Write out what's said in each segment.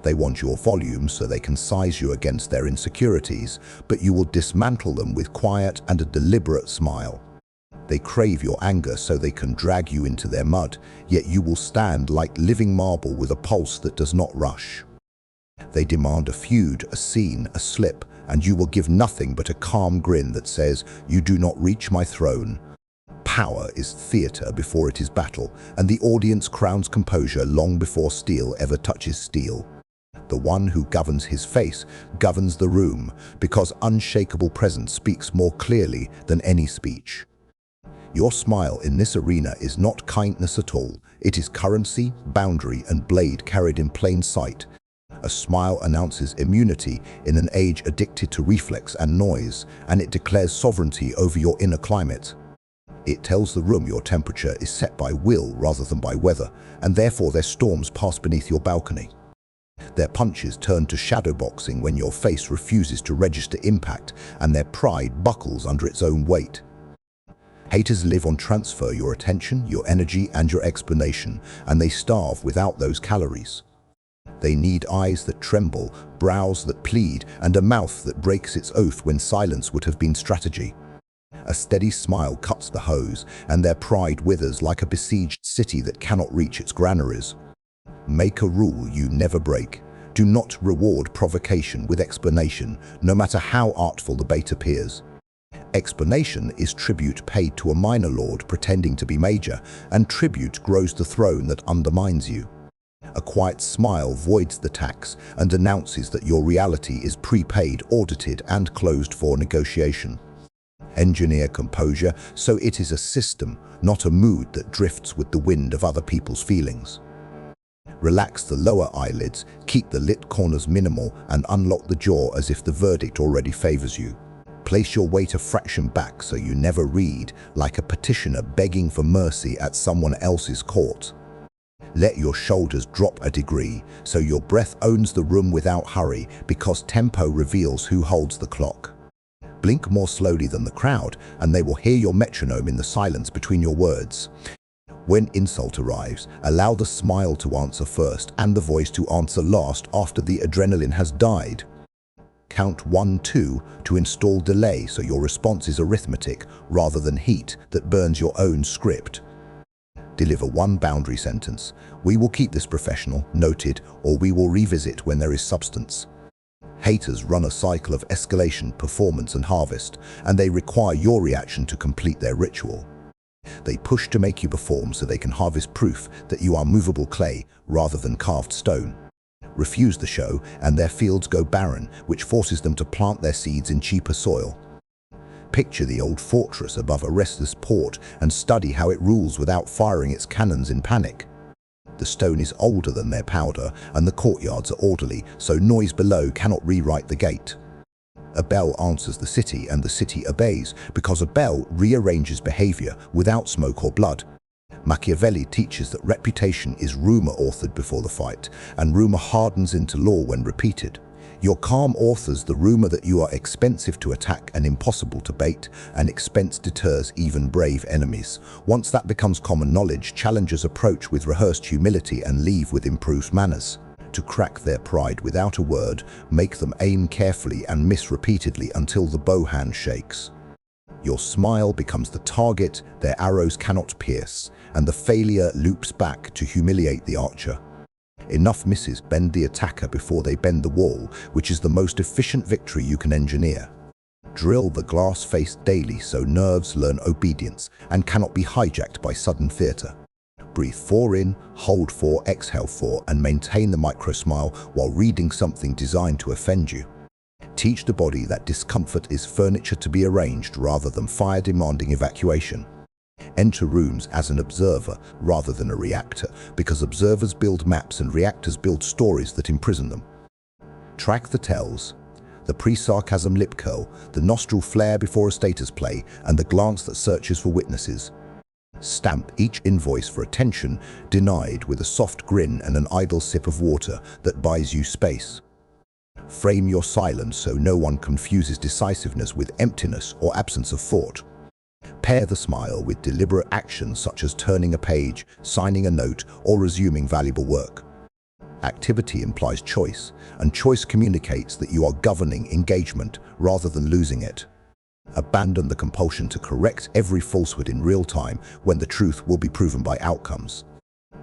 They want your volume so they can size you against their insecurities, but you will dismantle them with quiet and a deliberate smile. They crave your anger so they can drag you into their mud, yet you will stand like living marble with a pulse that does not rush. They demand a feud, a scene, a slip, and you will give nothing but a calm grin that says, "You do not reach my throne." Power is theater before it is battle, and the audience crowns composure long before steel ever touches steel. The one who governs his face governs the room, because unshakable presence speaks more clearly than any speech. Your smile in this arena is not kindness at all. It is currency, boundary, and blade carried in plain sight. A smile announces immunity in an age addicted to reflex and noise, and it declares sovereignty over your inner climate. It tells the room your temperature is set by will rather than by weather, and therefore their storms pass beneath your balcony. Their punches turn to shadowboxing when your face refuses to register impact, and their pride buckles under its own weight. Haters live on transfer your attention, your energy, and your explanation, and they starve without those calories. They need eyes that tremble, brows that plead, and a mouth that breaks its oath when silence would have been strategy. A steady smile cuts the hose, and their pride withers like a besieged city that cannot reach its granaries. Make a rule you never break. Do not reward provocation with explanation, no matter how artful the bait appears. Explanation is tribute paid to a minor lord pretending to be major, and tribute grows the throne that undermines you. A quiet smile voids the tax and announces that your reality is prepaid, audited, and closed for negotiation. Engineer composure so it is a system, not a mood that drifts with the wind of other people's feelings. Relax the lower eyelids, keep the lit corners minimal, and unlock the jaw as if the verdict already favors you. Place your weight a fraction back so you never read like a petitioner begging for mercy at someone else's court. Let your shoulders drop a degree so your breath owns the room without hurry, because tempo reveals who holds the clock. Blink more slowly than the crowd, and they will hear your metronome in the silence between your words. When insult arrives, allow the smile to answer first and the voice to answer last after the adrenaline has died. Count 1, 2 to install delay so your response is arithmetic rather than heat that burns your own script. Deliver one boundary sentence. We will keep this professional, noted, or we will revisit when there is substance. Haters run a cycle of escalation, performance, and harvest, and they require your reaction to complete their ritual. They push to make you perform so they can harvest proof that you are movable clay rather than carved stone. Refuse the show, and their fields go barren, which forces them to plant their seeds in cheaper soil. Picture the old fortress above a restless port and study how it rules without firing its cannons in panic. The stone is older than their powder, and the courtyards are orderly, so noise below cannot rewrite the gate. A bell answers the city, and the city obeys, because a bell rearranges behavior without smoke or blood. Machiavelli teaches that reputation is rumor authored before the fight, and rumor hardens into law when repeated. Your calm authors the rumor that you are expensive to attack and impossible to bait, and expense deters even brave enemies. Once that becomes common knowledge, challengers approach with rehearsed humility and leave with improved manners. To crack their pride without a word, make them aim carefully and miss repeatedly until the bow hand shakes. Your smile becomes the target their arrows cannot pierce, and the failure loops back to humiliate the archer. Enough misses bend the attacker before they bend the wall, which is the most efficient victory you can engineer. Drill the glass face daily so nerves learn obedience and cannot be hijacked by sudden theater. Breathe 4 in, hold 4, exhale 4, and maintain the micro-smile while reading something designed to offend you. Teach the body that discomfort is furniture to be arranged rather than fire demanding evacuation. Enter rooms as an observer rather than a reactor, because observers build maps and reactors build stories that imprison them. Track the tells: the pre-sarcasm lip curl, the nostril flare before a status play, and the glance that searches for witnesses. Stamp each invoice for attention denied with a soft grin and an idle sip of water that buys you space. Frame your silence so no one confuses decisiveness with emptiness or absence of thought. Pair the smile with deliberate actions such as turning a page, signing a note, or resuming valuable work. Activity implies choice, and choice communicates that you are governing engagement rather than losing it. Abandon the compulsion to correct every falsehood in real time when the truth will be proven by outcomes.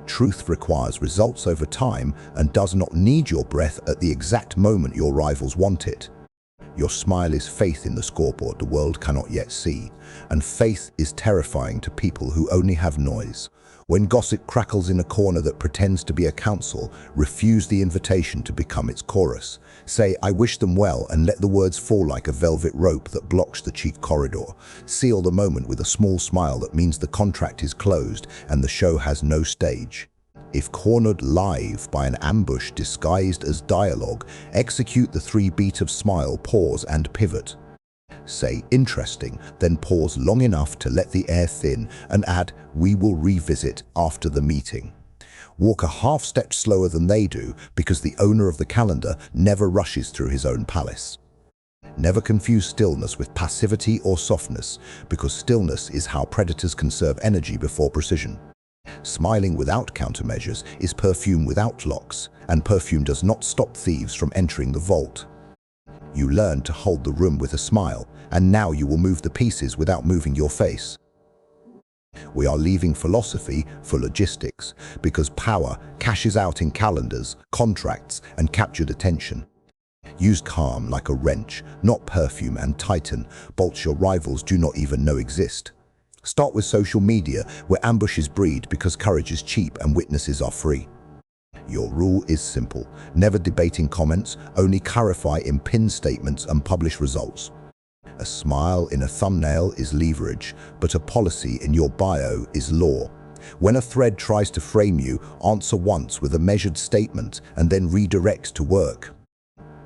Truth requires results over time and does not need your breath at the exact moment your rivals want it. Your smile is faith in the scoreboard the world cannot yet see, and faith is terrifying to people who only have noise. When gossip crackles in a corner that pretends to be a counsel, refuse the invitation to become its chorus. Say, "I wish them well," and let the words fall like a velvet rope that blocks the chief corridor. Seal the moment with a small smile that means the contract is closed and the show has no stage. If cornered live by an ambush disguised as dialogue, execute the 3 beat of smile, pause, and pivot. Say interesting, then pause long enough to let the air thin and add, "We will revisit after the meeting." Walk a half step slower than they do because the owner of the calendar never rushes through his own palace. Never confuse stillness with passivity or softness, because stillness is how predators conserve energy before precision. Smiling without countermeasures is perfume without locks, and perfume does not stop thieves from entering the vault. You learn to hold the room with a smile, and now you will move the pieces without moving your face. We are leaving philosophy for logistics, because power cashes out in calendars, contracts, and captured attention. Use calm like a wrench, not perfume, and tighten bolts your rivals do not even know exist. Start with social media, where ambushes breed because courage is cheap and witnesses are free. Your rule is simple: never debating comments, only clarify in pinned statements and publish results. A smile in a thumbnail is leverage, but a policy in your bio is law. When a thread tries to frame you, answer once with a measured statement and then redirect to work.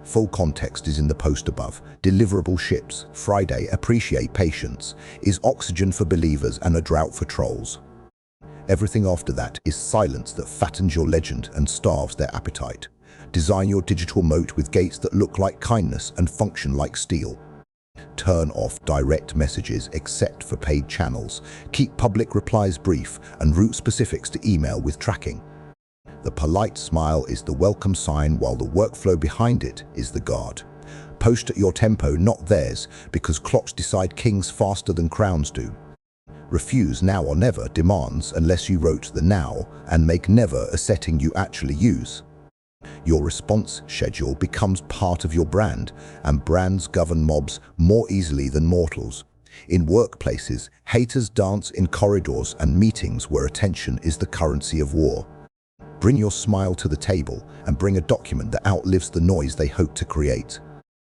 Full context is in the post above. Deliverable ships, Friday, appreciate patience, is oxygen for believers and a drought for trolls. Everything after that is silence that fattens your legend and starves their appetite. Design your digital moat with gates that look like kindness and function like steel. Turn off direct messages except for paid channels. Keep public replies brief and route specifics to email with tracking. The polite smile is the welcome sign, while the workflow behind it is the guard. Post at your tempo, not theirs, because clocks decide kings faster than crowns do. Refuse now or never demands unless you wrote the now, and make never a setting you actually use. Your response schedule becomes part of your brand, and brands govern mobs more easily than mortals. In workplaces, haters dance in corridors and meetings where attention is the currency of war. Bring your smile to the table and bring a document that outlives the noise they hope to create.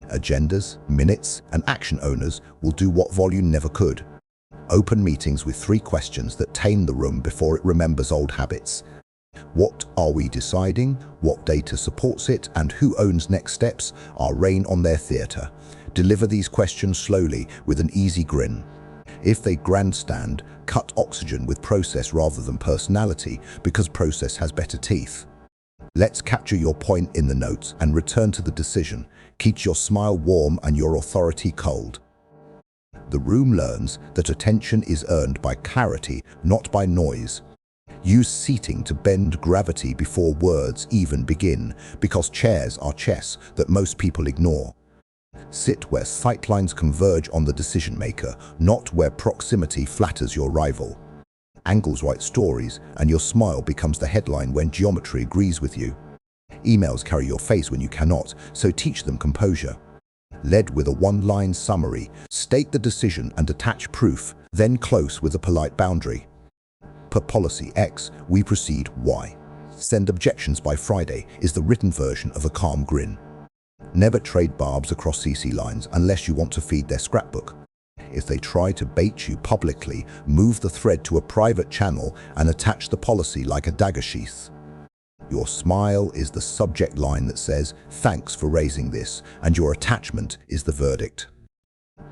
Agendas, minutes, and action owners will do what volume never could. Open meetings with 3 questions that tame the room before it remembers old habits. What are we deciding? What data supports it? And who owns next steps? Our reign on their theatre. Deliver these questions slowly with an easy grin. If they grandstand, cut oxygen with process rather than personality, because process has better teeth. Let's capture your point in the notes and return to the decision. Keep your smile warm and your authority cold. The room learns that attention is earned by clarity, not by noise. Use seating to bend gravity before words even begin, because chairs are chess that most people ignore. Sit where sightlines converge on the decision maker, not where proximity flatters your rival. Angles write stories, and your smile becomes the headline when geometry agrees with you. Emails carry your face when you cannot, so teach them composure. Lead with a 1-line summary, state the decision and attach proof, then close with a polite boundary. Per policy X, we proceed Y. Send objections by Friday is the written version of a calm grin. Never trade barbs across CC lines unless you want to feed their scrapbook. If they try to bait you publicly, move the thread to a private channel and attach the policy like a dagger sheath. Your smile is the subject line that says, "Thanks for raising this," and your attachment is the verdict.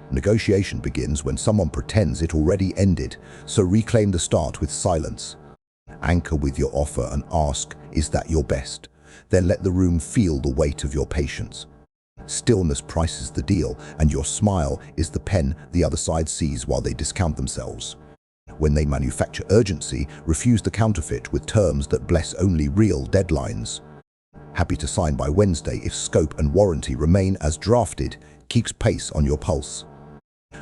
Negotiation begins when someone pretends it already ended, so reclaim the start with silence. Anchor with your offer and ask, "Is that your best?" Then let the room feel the weight of your patience. Stillness prices the deal, and your smile is the pen the other side sees while they discount themselves. When they manufacture urgency, refuse the counterfeit with terms that bless only real deadlines. Happy to sign by Wednesday if scope and warranty remain as drafted, keeps pace on your pulse.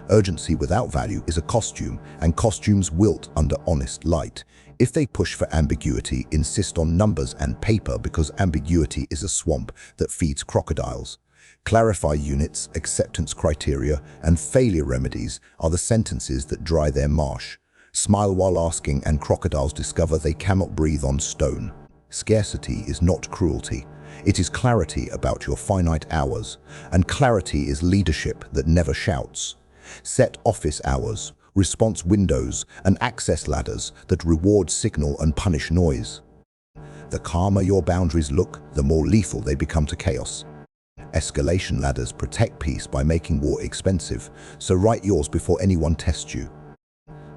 Urgency without value is a costume, and costumes wilt under honest light. If they push for ambiguity, insist on numbers and paper because ambiguity is a swamp that feeds crocodiles. Clarify units, acceptance criteria, and failure remedies are the sentences that dry their marsh. Smile while asking, and crocodiles discover they cannot breathe on stone. Scarcity is not cruelty. It is clarity about your finite hours, and clarity is leadership that never shouts. Set office hours, response windows, and access ladders that reward signal and punish noise. The calmer your boundaries look, the more lethal they become to chaos. Escalation ladders protect peace by making war expensive, so write yours before anyone tests you.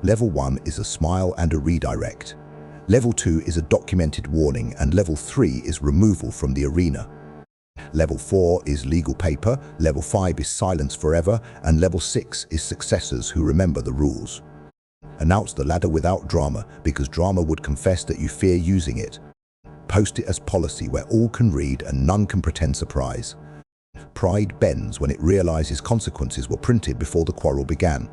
Level 1 is a smile and a redirect. Level 2 is a documented warning, and Level 3 is removal from the arena. Level 4 is legal paper, Level 5 is silence forever, and Level 6 is successors who remember the rules. Announce the ladder without drama, because drama would confess that you fear using it. Post it as policy where all can read and none can pretend surprise. Pride bends when it realizes consequences were printed before the quarrel began.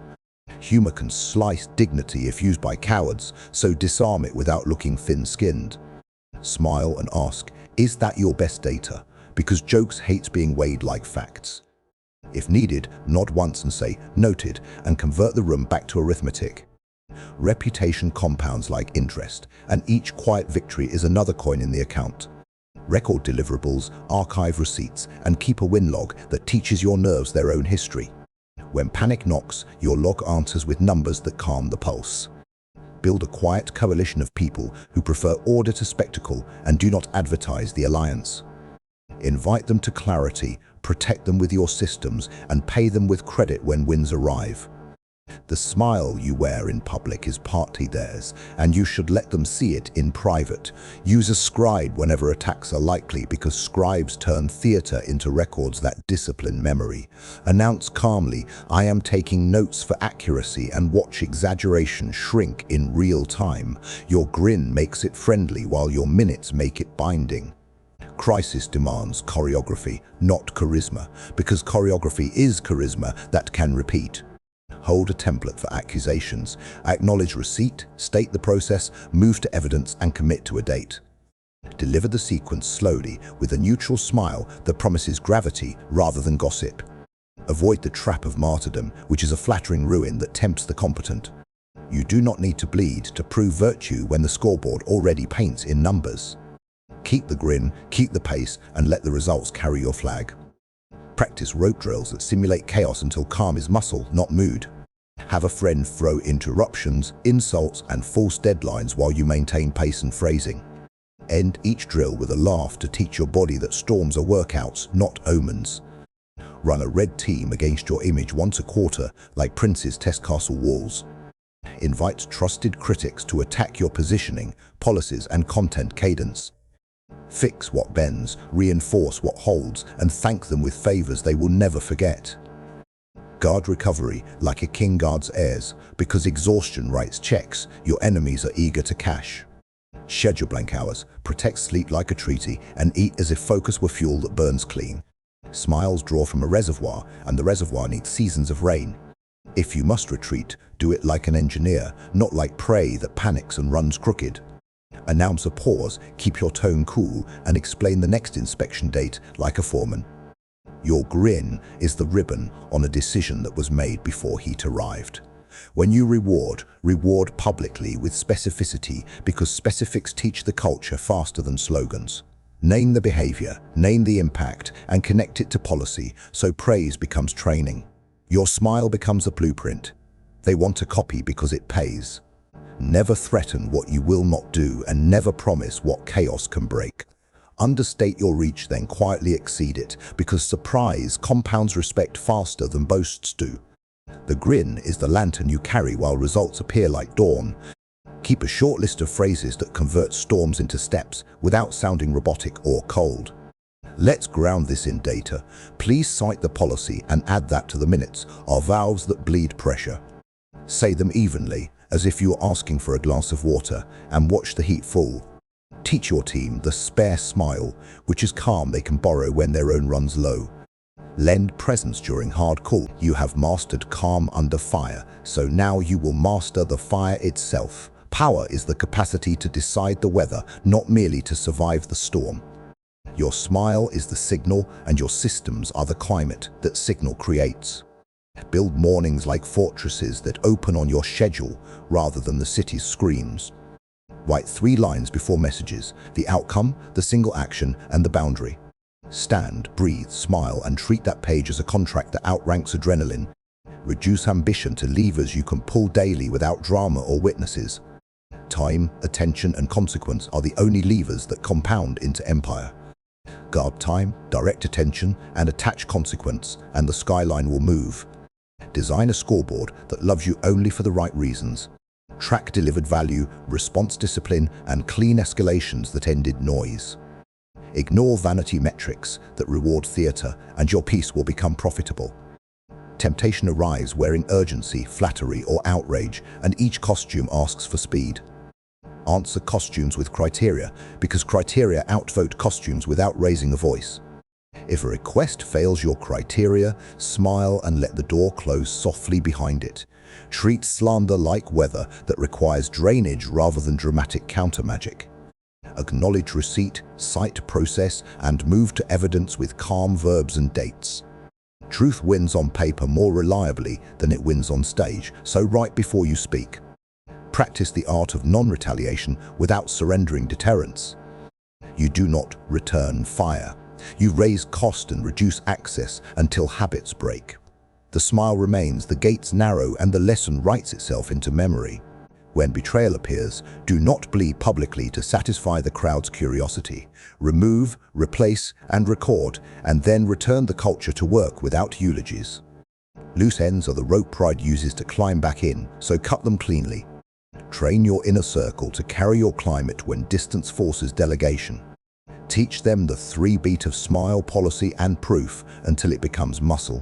Humor can slice dignity if used by cowards, so disarm it without looking thin-skinned. Smile and ask, is that your best data? Because jokes hates being weighed like facts. If needed, nod once and say, noted, and convert the room back to arithmetic. Reputation compounds like interest, and each quiet victory is another coin in the account. Record deliverables, archive receipts, and keep a win log that teaches your nerves their own history. When panic knocks, your log answers with numbers that calm the pulse. Build a quiet coalition of people who prefer order to spectacle and do not advertise the alliance. Invite them to clarity, protect them with your systems, and pay them with credit when wins arrive. The smile you wear in public is partly theirs, and you should let them see it in private. Use a scribe whenever attacks are likely, because scribes turn theater into records that discipline memory. Announce calmly, I am taking notes for accuracy, and watch exaggeration shrink in real time. Your grin makes it friendly while your minutes make it binding. Crisis demands choreography, not charisma, because choreography is charisma that can repeat. Hold a template for accusations, acknowledge receipt, state the process, move to evidence, and commit to a date. Deliver the sequence slowly with a neutral smile that promises gravity rather than gossip. Avoid the trap of martyrdom, which is a flattering ruin that tempts the competent. You do not need to bleed to prove virtue when the scoreboard already paints in numbers. Keep the grin, keep the pace, and let the results carry your flag. Practice rope drills that simulate chaos until calm is muscle, not mood. Have a friend throw interruptions, insults, and false deadlines while you maintain pace and phrasing. End each drill with a laugh to teach your body that storms are workouts, not omens. Run a red team against your image once a quarter, like princes test castle walls. Invite trusted critics to attack your positioning, policies, and content cadence. Fix what bends, reinforce what holds, and thank them with favors they will never forget. Guard recovery like a king guards heirs, because exhaustion writes checks your enemies are eager to cash. Schedule blank hours, protect sleep like a treaty, and eat as if focus were fuel that burns clean. Smiles draw from a reservoir, and the reservoir needs seasons of rain. If you must retreat, do it like an engineer, not like prey that panics and runs crooked. Announce a pause, keep your tone cool, and explain the next inspection date like a foreman. Your grin is the ribbon on a decision that was made before heat arrived. When you reward, reward publicly with specificity, because specifics teach the culture faster than slogans. Name the behavior, name the impact, and connect it to policy, so praise becomes training. Your smile becomes a blueprint. They want a copy because it pays. Never threaten what you will not do, and never promise what chaos can break. Understate your reach, then quietly exceed it, because surprise compounds respect faster than boasts do. The grin is the lantern you carry while results appear like dawn. Keep a short list of phrases that convert storms into steps without sounding robotic or cold. Let's ground this in data. Please cite the policy and add that to the minutes, are valves that bleed pressure. Say them evenly, as if you were asking for a glass of water, and watch the heat fall. Teach your team the spare smile, which is calm they can borrow when their own runs low. Lend presence during hard call. You have mastered calm under fire, so now you will master the fire itself. Power is the capacity to decide the weather, not merely to survive the storm. Your smile is the signal, and your systems are the climate that signal creates. Build mornings like fortresses that open on your schedule rather than the city's screams. Write 3 lines before messages: the outcome, the single action, and the boundary. Stand, breathe, smile, and treat that page as a contract that outranks adrenaline. Reduce ambition to levers you can pull daily without drama or witnesses. Time, attention, and consequence are the only levers that compound into empire. Guard time, direct attention, and attach consequence, and the skyline will move. Design a scoreboard that loves you only for the right reasons. Track delivered value, response discipline, and clean escalations that ended noise. Ignore vanity metrics that reward theater, and your peace will become profitable. Temptation arrives wearing urgency, flattery, or outrage, and each costume asks for speed. Answer costumes with criteria, because criteria outvote costumes without raising a voice. If a request fails your criteria, smile and let the door close softly behind it. Treat slander like weather that requires drainage rather than dramatic counter-magic. Acknowledge receipt, cite process, and move to evidence with calm verbs and dates. Truth wins on paper more reliably than it wins on stage, so write before you speak. Practice the art of non-retaliation without surrendering deterrence. You do not return fire. You raise cost and reduce access until habits break. The smile remains, the gates narrow, and the lesson writes itself into memory. When betrayal appears, do not bleed publicly to satisfy the crowd's curiosity. Remove, replace, and record, and then return the culture to work without eulogies. Loose ends are the rope pride uses to climb back in, so cut them cleanly. Train your inner circle to carry your climate when distance forces delegation. Teach them the 3-beat of smile, policy, and proof until it becomes muscle.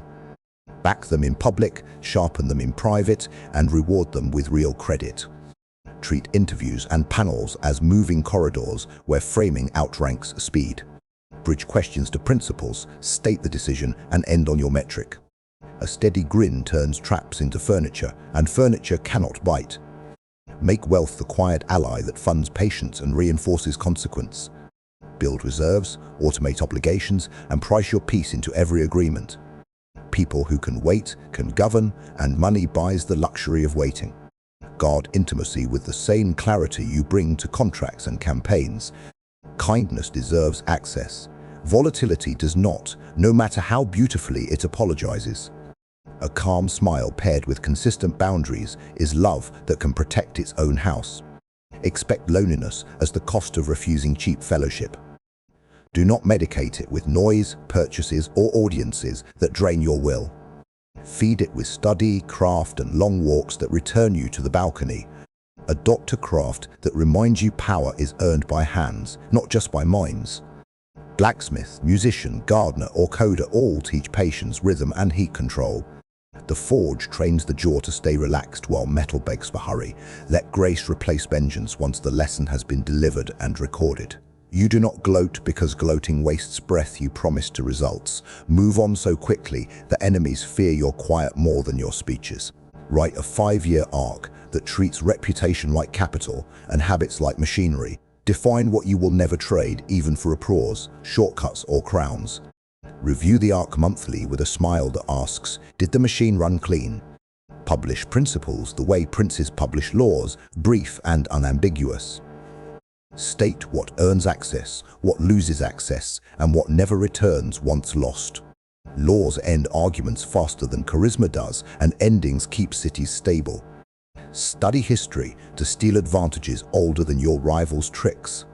Back them in public, sharpen them in private, and reward them with real credit. Treat interviews and panels as moving corridors where framing outranks speed. Bridge questions to principles, state the decision, and end on your metric. A steady grin turns traps into furniture, and furniture cannot bite. Make wealth the quiet ally that funds patience and reinforces consequence. Build reserves, automate obligations, and price your peace into every agreement. People who can wait can govern, and money buys the luxury of waiting. Guard intimacy with the same clarity you bring to contracts and campaigns. Kindness deserves access. Volatility does not, no matter how beautifully it apologizes. A calm smile paired with consistent boundaries is love that can protect its own house. Expect loneliness as the cost of refusing cheap fellowship. Do not medicate it with noise, purchases, or audiences that drain your will. Feed it with study, craft, and long walks that return you to the balcony. Adopt a craft that reminds you power is earned by hands, not just by minds. Blacksmith, musician, gardener, or coder all teach patience, rhythm, and heat control. The forge trains the jaw to stay relaxed while metal begs for hurry. Let grace replace vengeance once the lesson has been delivered and recorded. You do not gloat because gloating wastes breath you promised to results. Move on so quickly that enemies fear your quiet more than your speeches. Write a 5-year arc that treats reputation like capital and habits like machinery. Define what you will never trade, even for applause, shortcuts, or crowns. Review the arc monthly with a smile that asks, did the machine run clean? Publish principles the way princes publish laws, brief and unambiguous. State what earns access, what loses access, and what never returns once lost. Laws end arguments faster than charisma does, and endings keep cities stable. Study history to steal advantages older than your rivals' tricks.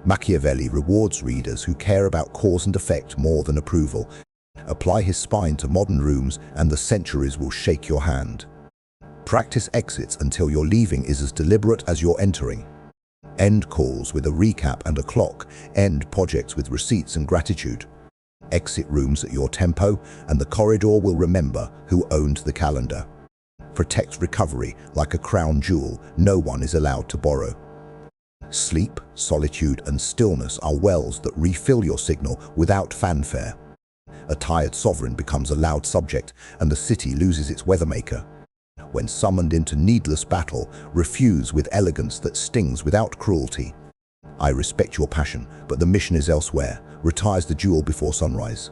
Machiavelli rewards readers who care about cause and effect more than approval. Apply his spine to modern rooms, and the centuries will shake your hand. Practice exits until your leaving is as deliberate as your entering. End calls with a recap and a clock. End projects with receipts and gratitude. Exit rooms at your tempo, and the corridor will remember who owned the calendar. Protect recovery like a crown jewel no one is allowed to borrow. Sleep, solitude, and stillness are wells that refill your signal without fanfare. A tired sovereign becomes a loud subject, and the city loses its weathermaker. When summoned into needless battle, refuse with elegance that stings without cruelty. I respect your passion, but the mission is elsewhere. Retires the duel before sunrise.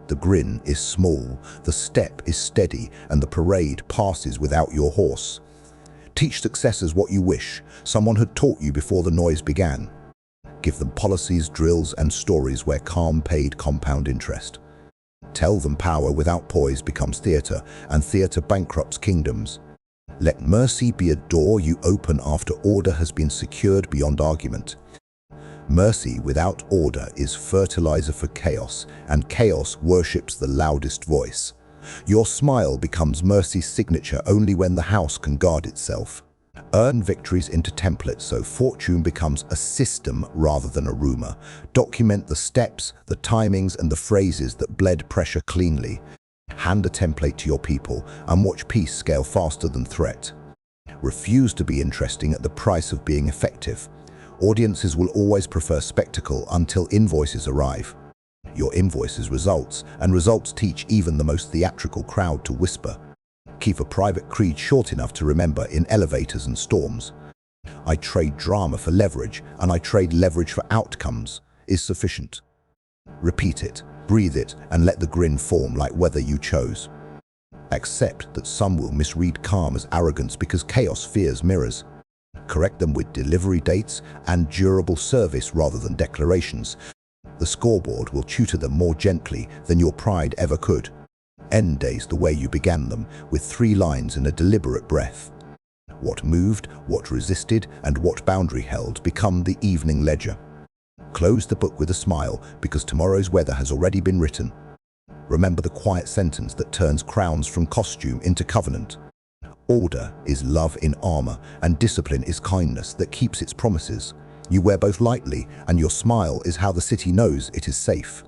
The grin is small, the step is steady, and the parade passes without your horse. Teach successors what you wish. Someone had taught you before the noise began. Give them policies, drills, and stories where calm paid compound interest. Tell them power without poise becomes theatre, and theatre bankrupts kingdoms. Let mercy be a door you open after order has been secured beyond argument. Mercy without order is fertilizer for chaos, and chaos worships the loudest voice. Your smile becomes mercy's signature only when the house can guard itself. Earn victories into templates so fortune becomes a system rather than a rumor. Document the steps, the timings, and the phrases that bled pressure cleanly. Hand a template to your people and watch peace scale faster than threat. Refuse to be interesting at the price of being effective. Audiences will always prefer spectacle until invoices arrive. Your invoices results, and results teach even the most theatrical crowd to whisper. Keep a private creed short enough to remember in elevators and storms. I trade drama for leverage, and I trade leverage for outcomes is sufficient. Repeat it, breathe it, and let the grin form like weather you chose. Accept that some will misread calm as arrogance because chaos fears mirrors. Correct them with delivery dates and durable service rather than declarations. The scoreboard will tutor them more gently than your pride ever could. End days the way you began them, with 3 lines and a deliberate breath. What moved, what resisted, and what boundary held become the evening ledger. Close the book with a smile because tomorrow's weather has already been written. Remember the quiet sentence that turns crowns from costume into covenant. Order is love in armor, and discipline is kindness that keeps its promises. You wear both lightly, and your smile is how the city knows it is safe.